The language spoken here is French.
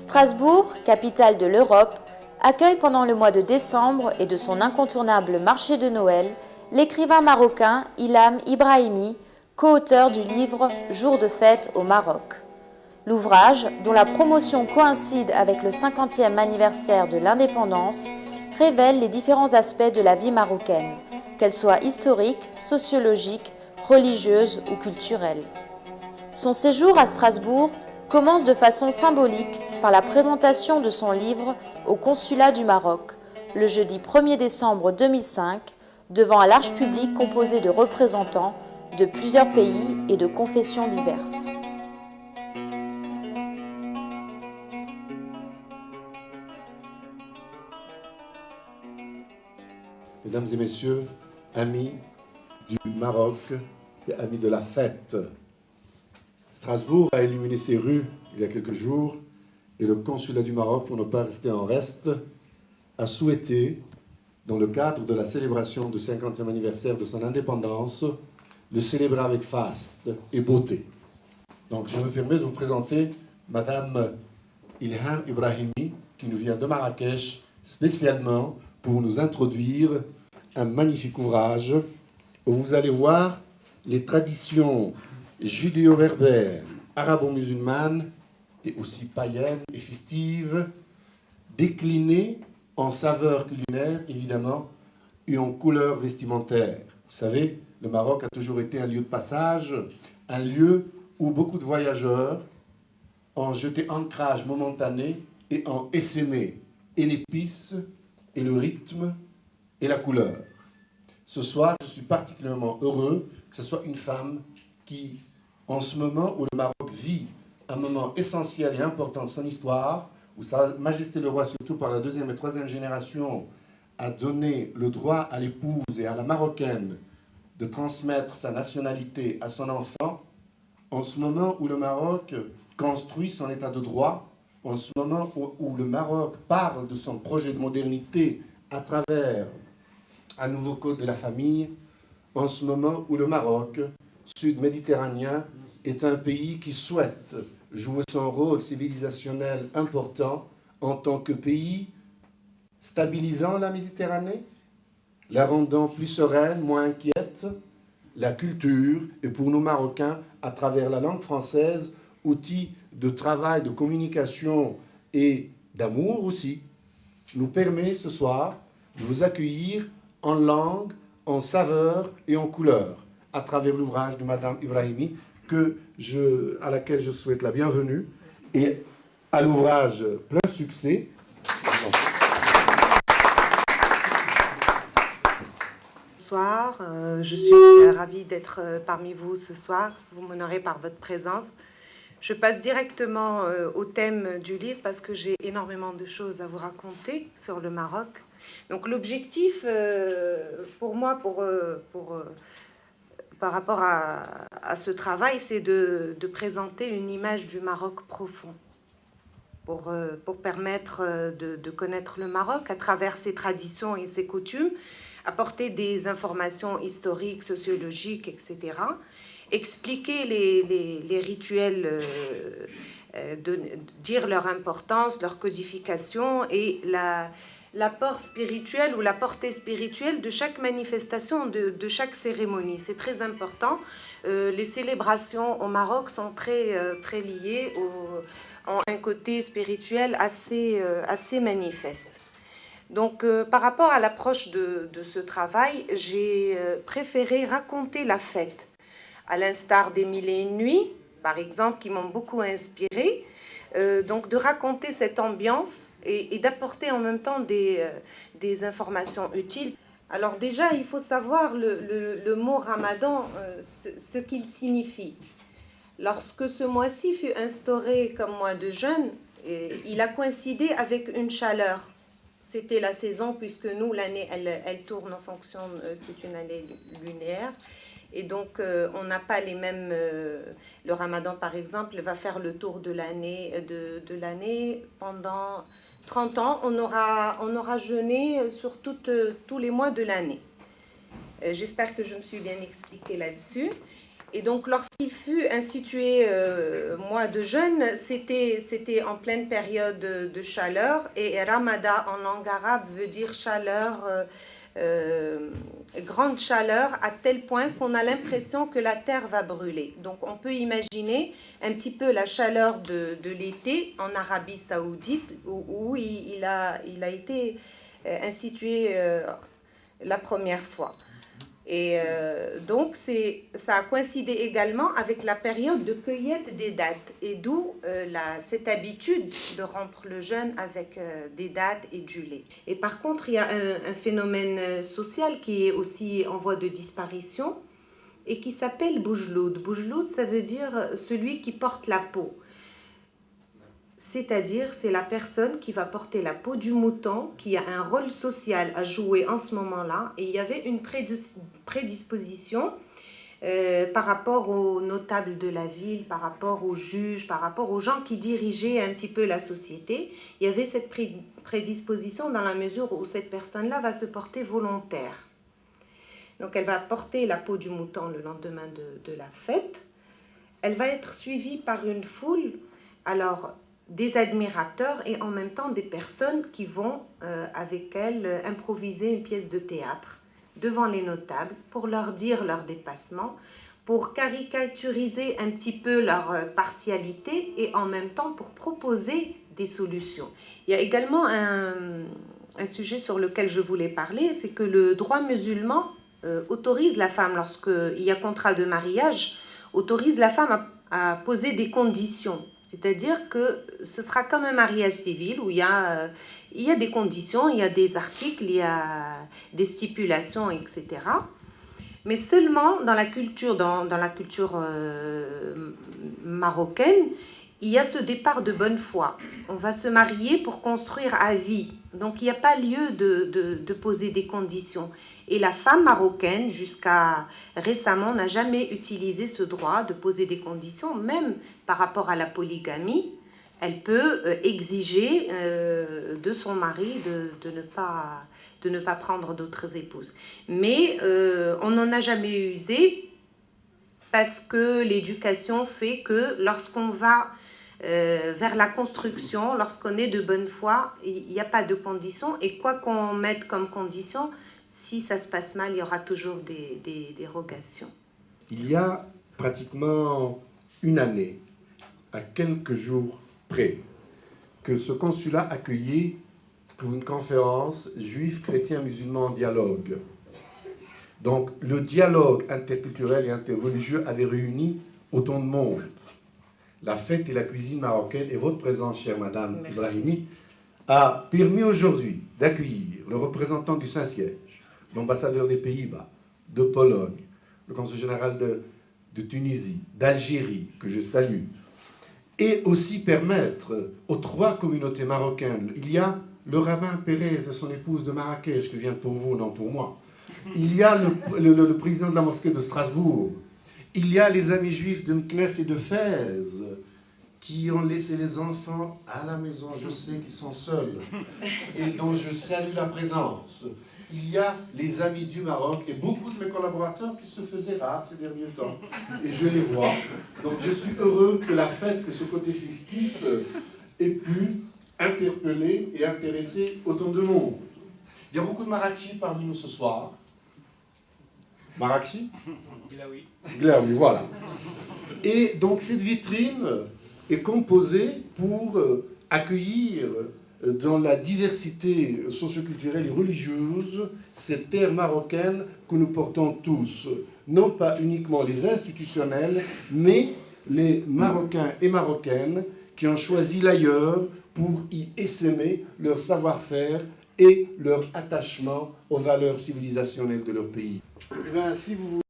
Strasbourg, capitale de l'Europe, accueille pendant le mois de décembre et de son incontournable marché de Noël l'écrivain marocain Ilham Ibrahimi, co-auteur du livre Jour de fête au Maroc. L'ouvrage, dont la promotion coïncide avec le 50e anniversaire de l'indépendance, révèle les différents aspects de la vie marocaine, qu'elle soit historique, sociologique, religieuse ou culturelle. Son séjour à Strasbourg commence de façon symbolique par la présentation de son livre au consulat du Maroc, le jeudi 1er décembre 2005, devant un large public composé de représentants de plusieurs pays et de confessions diverses. Mesdames et messieurs, amis du Maroc et amis de la fête, Strasbourg a illuminé ses rues il y a quelques jours et le consulat du Maroc, pour ne pas rester en reste, a souhaité, dans le cadre de la célébration du 50e anniversaire de son indépendance, le célébrer avec faste et beauté. Donc je me permets de vous présenter Madame Ilham Ibrahimi, qui nous vient de Marrakech spécialement pour nous introduire un magnifique ouvrage où vous allez voir les traditions judéo-berbères, arabo-musulmanes et aussi païennes et festives, déclinées en saveurs culinaires, évidemment, et en couleurs vestimentaires. Vous savez, le Maroc a toujours été un lieu de passage, un lieu où beaucoup de voyageurs ont jeté ancrage momentané et ont essaimé et l'épice et le rythme et la couleur. Ce soir, je suis particulièrement heureux que ce soit une femme qui, en ce moment où le Maroc vit un moment essentiel et important de son histoire, où Sa Majesté le Roi, surtout par la deuxième et troisième génération, a donné le droit à l'épouse et à la Marocaine de transmettre sa nationalité à son enfant, en ce moment où le Maroc construit son état de droit, en ce moment où le Maroc parle de son projet de modernité à travers un nouveau code de la famille, en ce moment où le Maroc, sud-méditerranéen, est un pays qui souhaite jouer son rôle civilisationnel important en tant que pays stabilisant la Méditerranée, la rendant plus sereine, moins inquiète, la culture, et pour nous Marocains, à travers la langue française, outil de travail, de communication et d'amour aussi, nous permet ce soir de vous accueillir en langue, en saveur et en couleur, à travers l'ouvrage de Madame Ibrahimi, à laquelle je souhaite la bienvenue, et à l'ouvrage plein succès. Bonsoir, je suis ravie d'être parmi vous ce soir. Vous m'honorez par votre présence. Je passe directement au thème du livre parce que j'ai énormément de choses à vous raconter sur le Maroc. Donc l'objectif pour moi, par rapport à ce travail, c'est de présenter une image du Maroc profond, pour permettre de connaître le Maroc à travers ses traditions et ses coutumes, apporter des informations historiques, sociologiques, etc., expliquer les rituels, dire leur importance, leur codification et l'apport spirituel ou la portée spirituelle de chaque manifestation, de chaque cérémonie. C'est très important. Les célébrations au Maroc sont très liées, ont un côté spirituel assez manifeste. Donc, par rapport à l'approche de ce travail, j'ai préféré raconter la fête, à l'instar des Mille et une nuits, par exemple, qui m'ont beaucoup inspirée. Donc, de raconter cette ambiance et d'apporter en même temps des informations utiles. Alors déjà, il faut savoir le mot Ramadan, ce qu'il signifie. Lorsque ce mois-ci fut instauré comme mois de jeûne, il a coïncidé avec une chaleur. C'était la saison, puisque nous, l'année, elle tourne en fonction, c'est une année lunaire. Et donc, on n'a pas les mêmes... le Ramadan, par exemple, va faire le tour de l'année pendant 30 ans. On aura jeûné sur tous les mois de l'année. J'espère que je me suis bien expliquée là-dessus. Et donc, lorsqu'il fut institué mois de jeûne, c'était en pleine période de chaleur. Et Ramada en langue arabe veut dire chaleur, grande chaleur, à tel point qu'on a l'impression que la terre va brûler. Donc, on peut imaginer un petit peu la chaleur de l'été en Arabie Saoudite, où il a été institué la première fois. Et donc, ça a coïncidé également avec la période de cueillette des dattes, et d'où cette habitude de rompre le jeûne avec des dattes et du lait. Et par contre, il y a un phénomène social qui est aussi en voie de disparition et qui s'appelle boujloud. Boujloud, ça veut dire celui qui porte la peau. C'est-à-dire, c'est la personne qui va porter la peau du mouton, qui a un rôle social à jouer en ce moment-là. Et il y avait une prédisposition par rapport aux notables de la ville, par rapport aux juges, par rapport aux gens qui dirigeaient un petit peu la société. Il y avait cette prédisposition dans la mesure où cette personne-là va se porter volontaire. Donc, elle va porter la peau du mouton le lendemain de la fête. Elle va être suivie par une foule. Alors, des admirateurs et en même temps des personnes qui vont avec elle improviser une pièce de théâtre devant les notables pour leur dire leur dépassement, pour caricaturiser un petit peu leur partialité et en même temps pour proposer des solutions. Il y a également un sujet sur lequel je voulais parler, c'est que le droit musulman autorise la femme, lorsqu'il y a contrat de mariage, autorise la femme à poser des conditions. C'est-à-dire que ce sera comme un mariage civil où il y a des conditions, il y a des articles, il y a des stipulations, etc. Mais seulement dans la culture, marocaine, il y a ce départ de bonne foi. On va se marier pour construire à vie. Donc, il n'y a pas lieu de poser des conditions. Et la femme marocaine, jusqu'à récemment, n'a jamais utilisé ce droit de poser des conditions, même par rapport à la polygamie. Elle peut exiger de son mari de ne pas prendre d'autres épouses. Mais on n'en a jamais usé parce que l'éducation fait que lorsqu'on va vers la construction, lorsqu'on est de bonne foi, il n'y a pas de conditions. Et quoi qu'on mette comme condition, si ça se passe mal, il y aura toujours des dérogations. Il y a pratiquement une année, à quelques jours près, que ce consulat accueillait pour une conférence juif, chrétien, musulman en dialogue. Donc le dialogue interculturel et interreligieux avait réuni autant de monde. La fête et la cuisine marocaine et votre présence, chère Madame Ibrahimi, a permis aujourd'hui d'accueillir le représentant du Saint-Siège, l'ambassadeur des Pays-Bas, de Pologne, le consul général de Tunisie, d'Algérie, que je salue, et aussi permettre aux 3 communautés marocaines. Il y a le rabbin Pérez et son épouse de Marrakech, qui vient pour vous, non pour moi. Il y a le président de la mosquée de Strasbourg. Il y a les amis juifs de Meknès et de Fès, qui ont laissé les enfants à la maison. Je sais qu'ils sont seuls, et dont je salue la présence. Il y a les amis du Maroc et beaucoup de mes collaborateurs qui se faisaient rares ces derniers temps. Et je les vois. Donc je suis heureux que la fête, que ce côté festif ait pu interpeller et intéresser autant de monde. Il y a beaucoup de Marrakchi parmi nous ce soir. Marrakchi ? Glaoui. Glaoui, voilà. Et donc cette vitrine est composée pour accueillir dans la diversité socioculturelle et religieuse cette terre marocaine que nous portons tous, non pas uniquement les institutionnels, mais les Marocains et Marocaines qui ont choisi l'ailleurs pour y essaimer leur savoir-faire et leur attachement aux valeurs civilisationnelles de leur pays. Eh bien, si vous